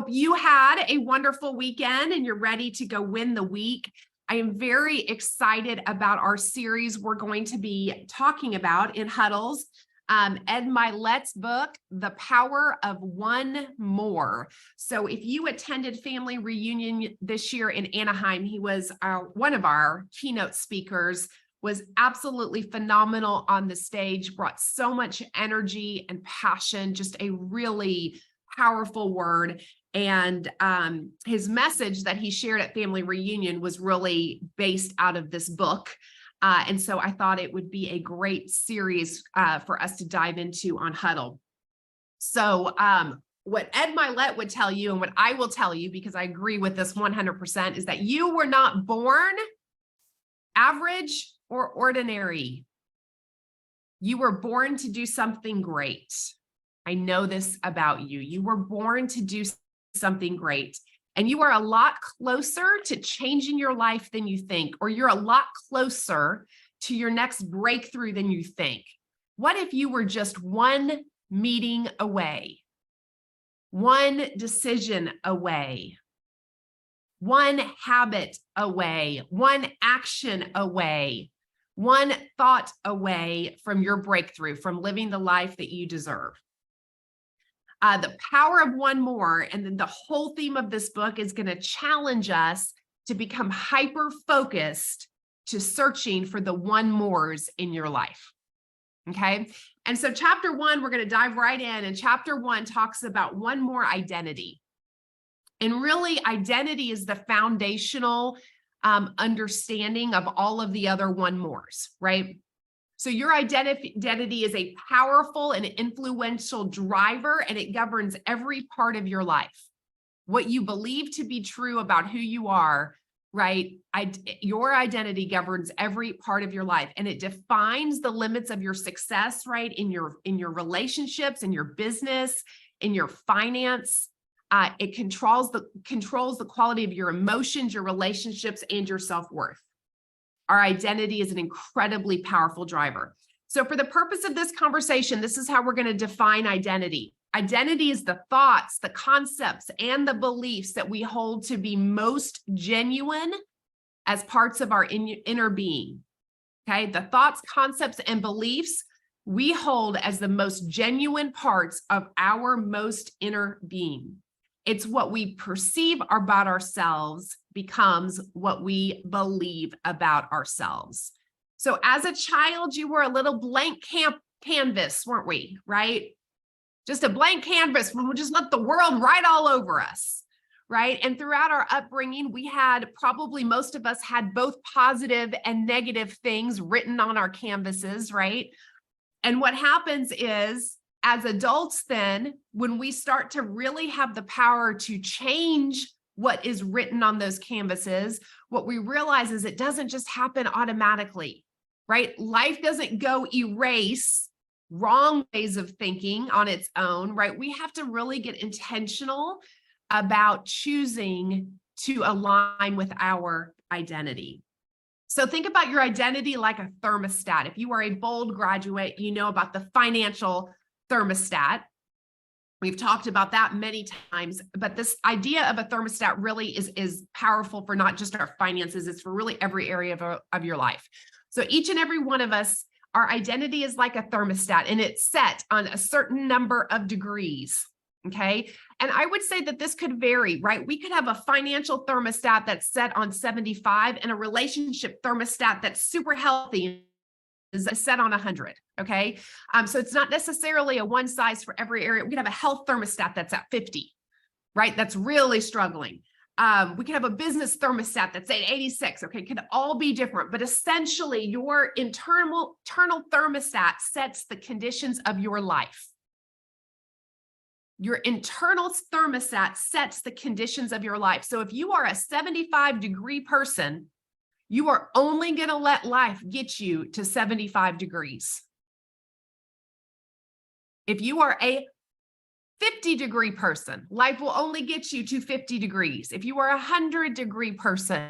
hope you had a wonderful weekend and you're ready to go win the week. I am very excited about our series we're going to be talking about in Huddles. Ed Milet's book, The Power of One More. So if you attended Family Reunion this year in Anaheim, he was one of our keynote speakers, was absolutely phenomenal on the stage, brought so much energy and passion, just a really powerful word. And his message that he shared at Family Reunion was really based out of this book. And so I thought it would be a great series for us to dive into on Huddle. So what Ed Milet would tell you and what I will tell you, because I agree with this 100%, is that you were not born average or ordinary. You were born to do something great. I know this about you. You were born to do something great. And you are a lot closer to changing your life than you think, or you're a lot closer to your next breakthrough than you think. What if you were just one meeting away, one decision away, one habit away, one action away, one thought away from your breakthrough, from living the life that you deserve? The power of one more, and then the whole theme of this book is going to challenge us to become hyper-focused to searching for the one mores in your life. Okay, and so chapter 1, we're going to dive right in, and chapter 1 talks about one more identity. And really, identity is the foundational understanding of all of the other one mores, right? So your identity is a powerful and influential driver, and it governs every part of your life. What you believe to be true about who you are, right? Your identity governs every part of your life, and it defines the limits of your success, right? In your relationships, in your business, in your finance. It controls the quality of your emotions, your relationships, and your self-worth. Our identity is an incredibly powerful driver. So for the purpose of this conversation, this is how we're going to define identity. Identity is the thoughts, the concepts, and the beliefs that we hold to be most genuine as parts of our inner being. Okay, the thoughts, concepts, and beliefs we hold as the most genuine parts of our most inner being. It's what we perceive about ourselves becomes what we believe about ourselves. So as a child, you were a little blank canvas, weren't we? Right? Just a blank canvas. We'll just let the world write all over us. Right? And throughout our upbringing, we had probably most of us had both positive and negative things written on our canvases. Right? And what happens is, as adults, then, when we start to really have the power to change what is written on those canvases, what we realize is it doesn't just happen automatically, right? Life doesn't go erase wrong ways of thinking on its own, right? We have to really get intentional about choosing to align with our identity. So think about your identity like a thermostat. If you are a bold graduate, you know about the financial thermostat. We've talked about that many times, but this idea of a thermostat really is powerful for not just our finances, it's for really every area of your life. So each and every one of us, our identity is like a thermostat, and it's set on a certain number of degrees, okay? And I would say that this could vary, right? We could have a financial thermostat that's set on 75 and a relationship thermostat that's super healthy is set on 100. Okay. So it's not necessarily a one size for every area. We could have a health thermostat that's at 50, right? That's really struggling. We could have a business thermostat that's at 86. Okay. It could all be different, but essentially your internal thermostat sets the conditions of your life. Your internal thermostat sets the conditions of your life. So if you are a 75-degree person, you are only going to let life get you to 75 degrees. If you are a 50-degree person, life will only get you to 50 degrees. If you are a 100-degree person,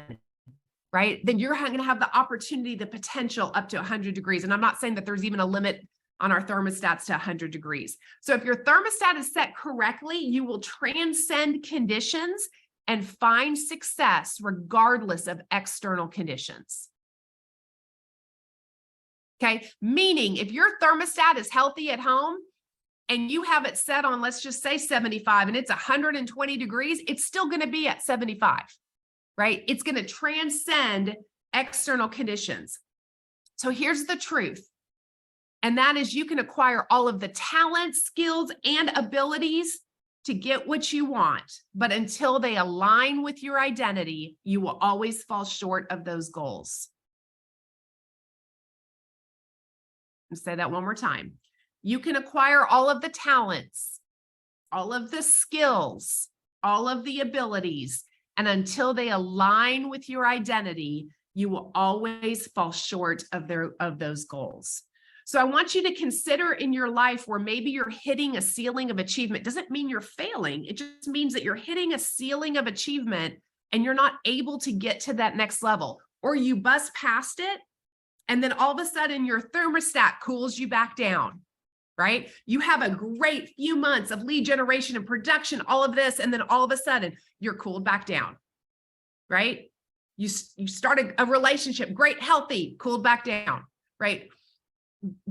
right, then you're going to have the opportunity, the potential up to 100 degrees. And I'm not saying that there's even a limit on our thermostats to 100 degrees. So if your thermostat is set correctly, you will transcend conditions and find success regardless of external conditions. Okay, meaning if your thermostat is healthy at home and you have it set on, let's just say 75 and it's 120 degrees, it's still going to be at 75, right? It's going to transcend external conditions. So here's the truth. And that is you can acquire all of the talents, skills, and abilities to get what you want. But until they align with your identity, you will always fall short of those goals. I'll say that one more time. You can acquire all of the talents, all of the skills, all of the abilities, and until they align with your identity, you will always fall short of those goals. So I want you to consider in your life where maybe you're hitting a ceiling of achievement. Doesn't mean you're failing. It just means that you're hitting a ceiling of achievement and you're not able to get to that next level, or you bust past it. And then all of a sudden your thermostat cools you back down, right? You have a great few months of lead generation and production, all of this. And then all of a sudden you're cooled back down, right? You started a relationship, great, healthy, cooled back down, right?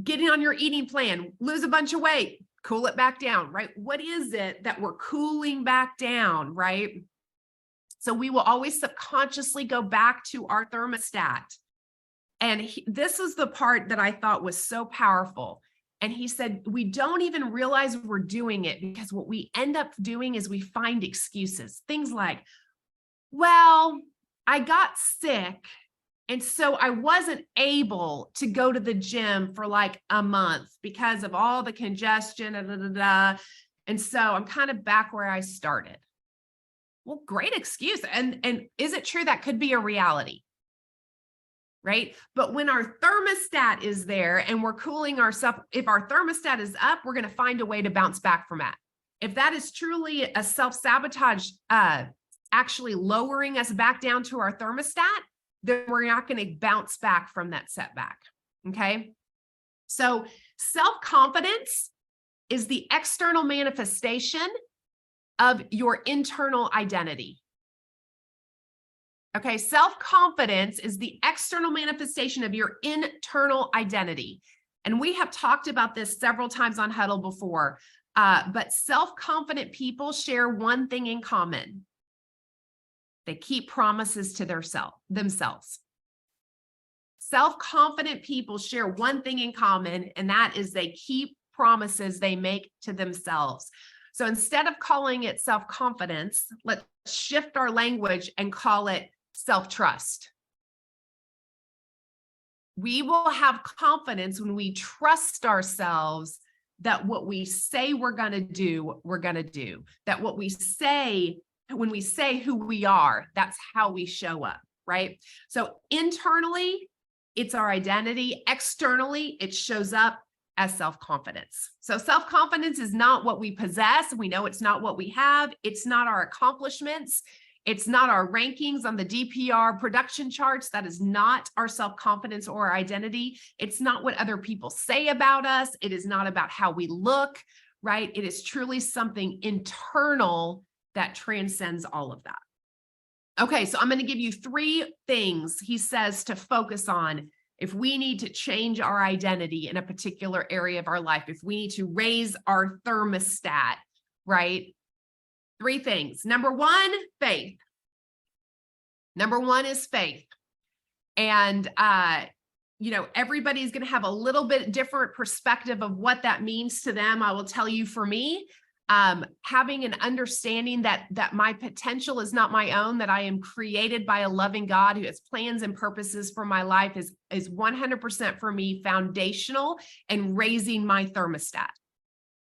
Getting on your eating plan, lose a bunch of weight, cool it back down, right? What is it that we're cooling back down, right? So we will always subconsciously go back to our thermostat. And this is the part that I thought was so powerful. And he said, we don't even realize we're doing it because what we end up doing is we find excuses. Things like, well, I got sick, and so I wasn't able to go to the gym for like a month because of all the congestion, and so I'm kind of back where I started. Well, great excuse. And is it true that could be a reality? Right? But when our thermostat is there and we're cooling ourselves, if our thermostat is up, we're going to find a way to bounce back from that. If that is truly a self-sabotage, actually lowering us back down to our thermostat, then we're not going to bounce back from that setback. Okay. So self-confidence is the external manifestation of your internal identity. Okay. Self-confidence is the external manifestation of your internal identity. And we have talked about this several times on Huddle before, but self-confident people share one thing in common. They keep promises to themselves. Self-confident people share one thing in common, and that is they keep promises they make to themselves. So instead of calling it self-confidence, let's shift our language and call it self-trust. We will have confidence when we trust ourselves that what we say we're going to do, we're going to do. That what we say, when we say who we are, that's how we show up, right? So internally, it's our identity. Externally, it shows up as self-confidence. So self-confidence is not what we possess. We know it's not what we have. It's not our accomplishments. It's not our rankings on the DPR production charts. That is not our self-confidence or our identity. It's not what other people say about us. It is not about how we look, right? It is truly something internal that transcends all of that. Okay, so I'm going to give you 3 things he says to focus on if we need to change our identity in a particular area of our life, if we need to raise our thermostat, right? 3 things. Number 1, faith. Number 1 is faith. And, everybody's going to have a little bit different perspective of what that means to them. I will tell you, for me, having an understanding that my potential is not my own, that I am created by a loving God who has plans and purposes for my life is 100% for me foundational and raising my thermostat,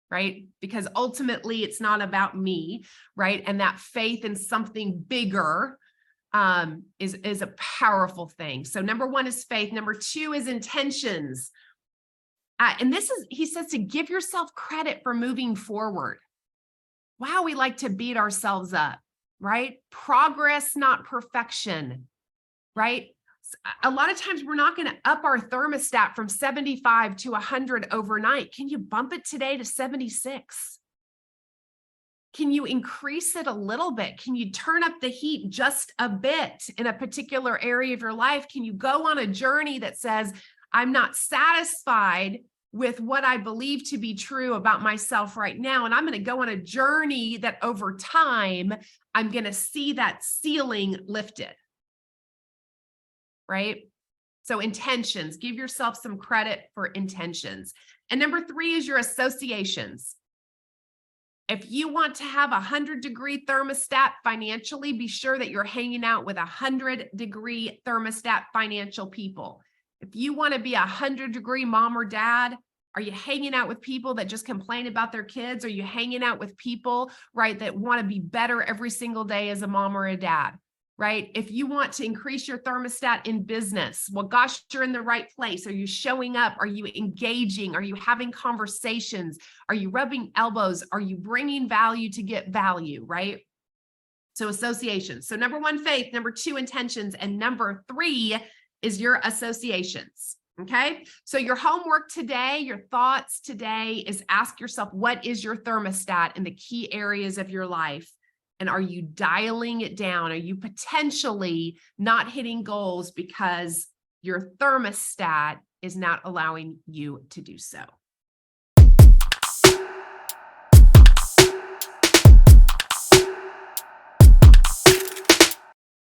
right? Because ultimately it's not about me, right? And that faith in something bigger is a powerful thing. So number 1 is faith. Number 2 is intentions. And this is, he says, to give yourself credit for moving forward. Wow, we like to beat ourselves up, right? Progress, not perfection, right? A lot of times we're not going to up our thermostat from 75 to 100 overnight. Can you bump it today to 76? Can you increase it a little bit? Can you turn up the heat just a bit in a particular area of your life? Can you go on a journey that says, I'm not satisfied with what I believe to be true about myself right now, and I'm going to go on a journey that over time, I'm going to see that ceiling lifted, right? So intentions, give yourself some credit for intentions. And number 3 is your associations. If you want to have a 100-degree thermostat financially, be sure that you're hanging out with 100-degree thermostat financial people. If you want to be a 100-degree mom or dad, are you hanging out with people that just complain about their kids? Are you hanging out with people, right, that want to be better every single day as a mom or a dad, right? If you want to increase your thermostat in business, well, gosh, you're in the right place. Are you showing up? Are you engaging? Are you having conversations? Are you rubbing elbows? Are you bringing value to get value, right? So associations. So number 1, faith. Number 2, intentions. And number 3 is your associations. Okay. So your homework today, your thoughts today is ask yourself, what is your thermostat in the key areas of your life? And are you dialing it down? Are you potentially not hitting goals because your thermostat is not allowing you to do so?